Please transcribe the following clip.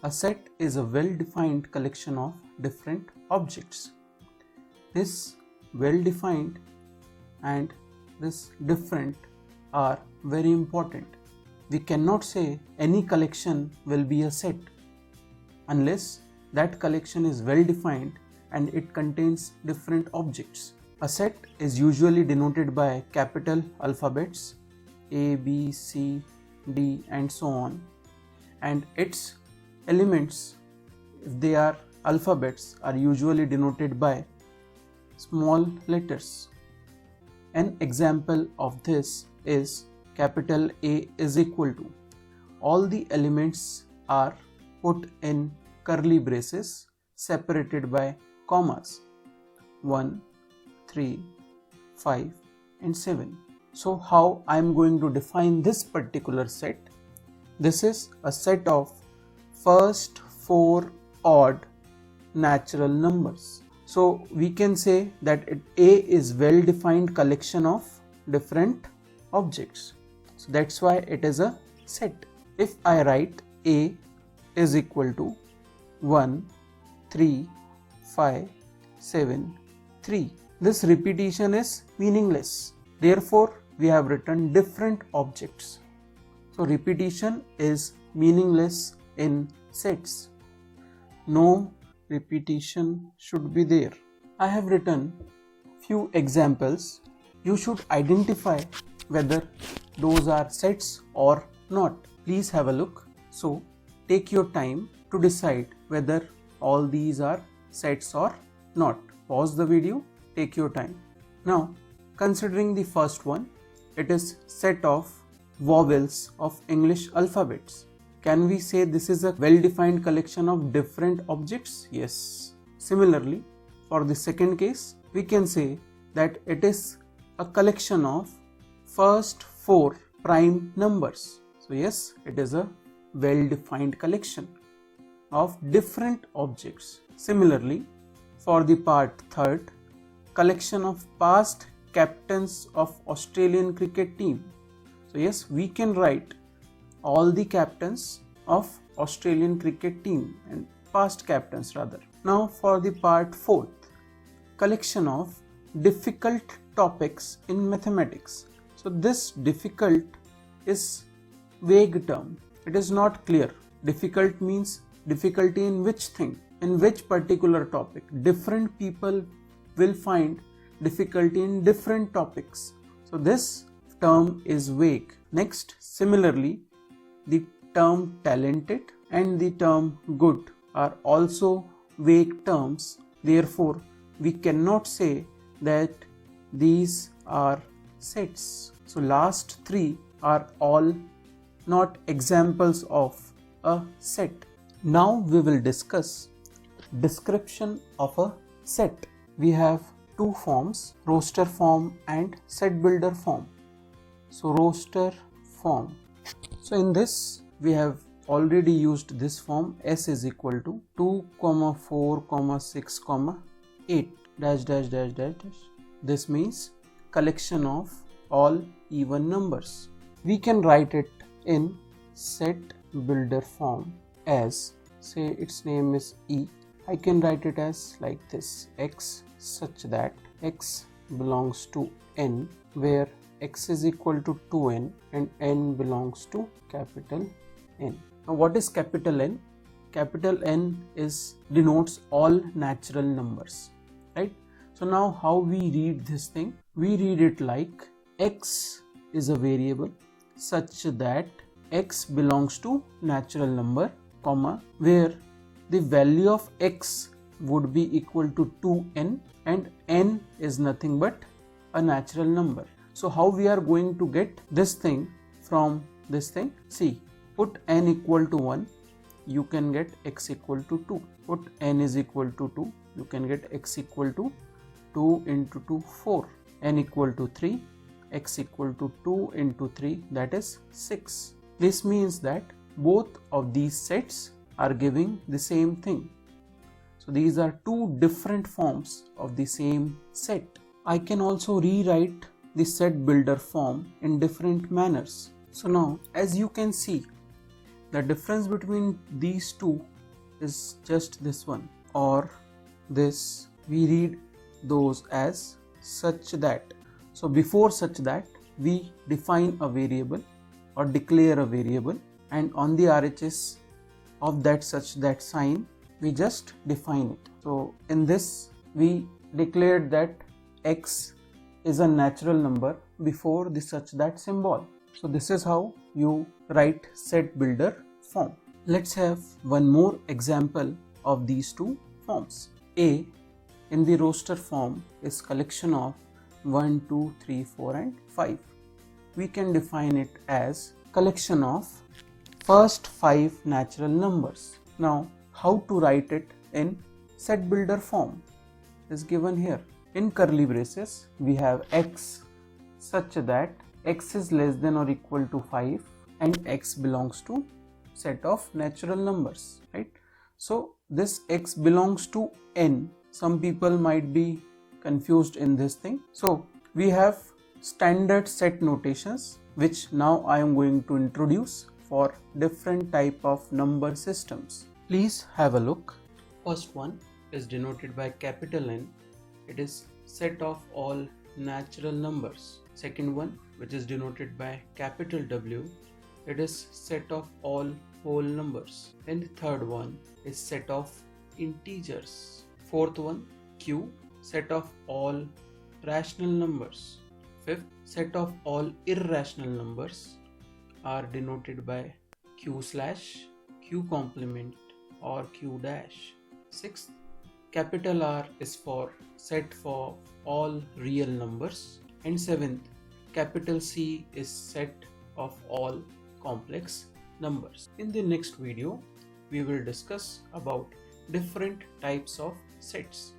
A set is a well-defined collection of different objects. This well-defined and this different are very important. We cannot say any collection will be a set unless that collection is well-defined and it contains different objects. A set is usually denoted by capital alphabets A, B, C, D and so on, and its elements, if they are alphabets, are usually denoted by small letters. An example of this is capital A is equal to. All the elements are put in curly braces separated by commas 1, 3, 5 and 7. So how I am going to define this particular set? This is a set of first 4 odd natural numbers. So we can say that A is well-defined collection of different objects. So that's why it is a set. If I write A is equal to 1, 3, 5, 7, 3. This repetition is meaningless. Therefore, we have written different objects. So repetition is meaningless in sets. No repetition should be there. I have written few examples. You should identify whether those are sets or not. Please have a look. So take your time to decide whether all these are sets or not. Pause the video, take your time. Now, considering the first one, it is set of vowels of English alphabets. Can we say this is a well-defined collection of different objects? Yes. Similarly, for the second case, we can say that it is a collection of first 4 prime numbers. So yes, it is a well-defined collection of different objects. Similarly, for the part third, collection of past captains of Australian cricket team. So yes, we can write all the captains of Australian cricket team and past captains rather. Now for the part fourth, collection of difficult topics in mathematics. So this difficult is vague term. It is not clear. Difficult means difficulty in which thing, in which particular topic. Different people will find difficulty in different topics. So this term is vague. Next, similarly, the term talented and the term good are also vague terms. Therefore, we cannot say that these are sets. So last 3 are all not examples of a set. Now we will discuss description of a set. We have 2 forms, roster form and set builder form. So roster form. So in this we have already used this form. S is equal to 2, 4, 6, 8 dash dash dash dash dash. This means collection of all even numbers. We can write it in set builder form as, say its name is E. I can write it as like this: X such that X belongs to N, where X is equal to 2N and N belongs to capital N. Now what is capital N? Capital N denotes all natural numbers, right? So now how we read this thing? We read it like X is a variable such that X belongs to natural number, comma, where the value of X would be equal to 2N and N is nothing but a natural number. So how we are going to get this thing from this thing? See, put N equal to 1, you can get X equal to 2. Put N is equal to 2, you can get X equal to 2 into 2, 4. N equal to 3, X equal to 2 into 3, that is 6. This means that both of these sets are giving the same thing. So these are 2 different forms of the same set. I can also rewrite the set builder form in different manners. So now, as you can see, the difference between these two is just this one or this. We read those as such that. So before such that, we define a variable or declare a variable, and on the RHS of that such that sign, we just define it. So in this, we declared that x is a natural number before the such that symbol. So this is how you write set builder form. Let's have one more example of these two forms. A in the roster form is collection of 1, 2, 3, 4 and 5. We can define it as collection of first 5 natural numbers. Now how to write it in set builder form is given here. In curly braces, we have x such that x is less than or equal to 5 and x belongs to set of natural numbers, right? So this x belongs to n. Some people might be confused in this thing. So we have standard set notations, which now I am going to introduce for different type of number systems. Please have a look. First one is denoted by capital N. It is set of all natural numbers. Second one, which is denoted by capital W, it is set of all whole numbers. And the third one is set of integers. Fourth one, Q, set of all rational numbers. Fifth, set of all irrational numbers are denoted by Q slash, Q complement or Q dash. Sixth, capital R is for set for all real numbers. And seventh, capital C is set of all complex numbers. In the next video, we will discuss about different types of sets.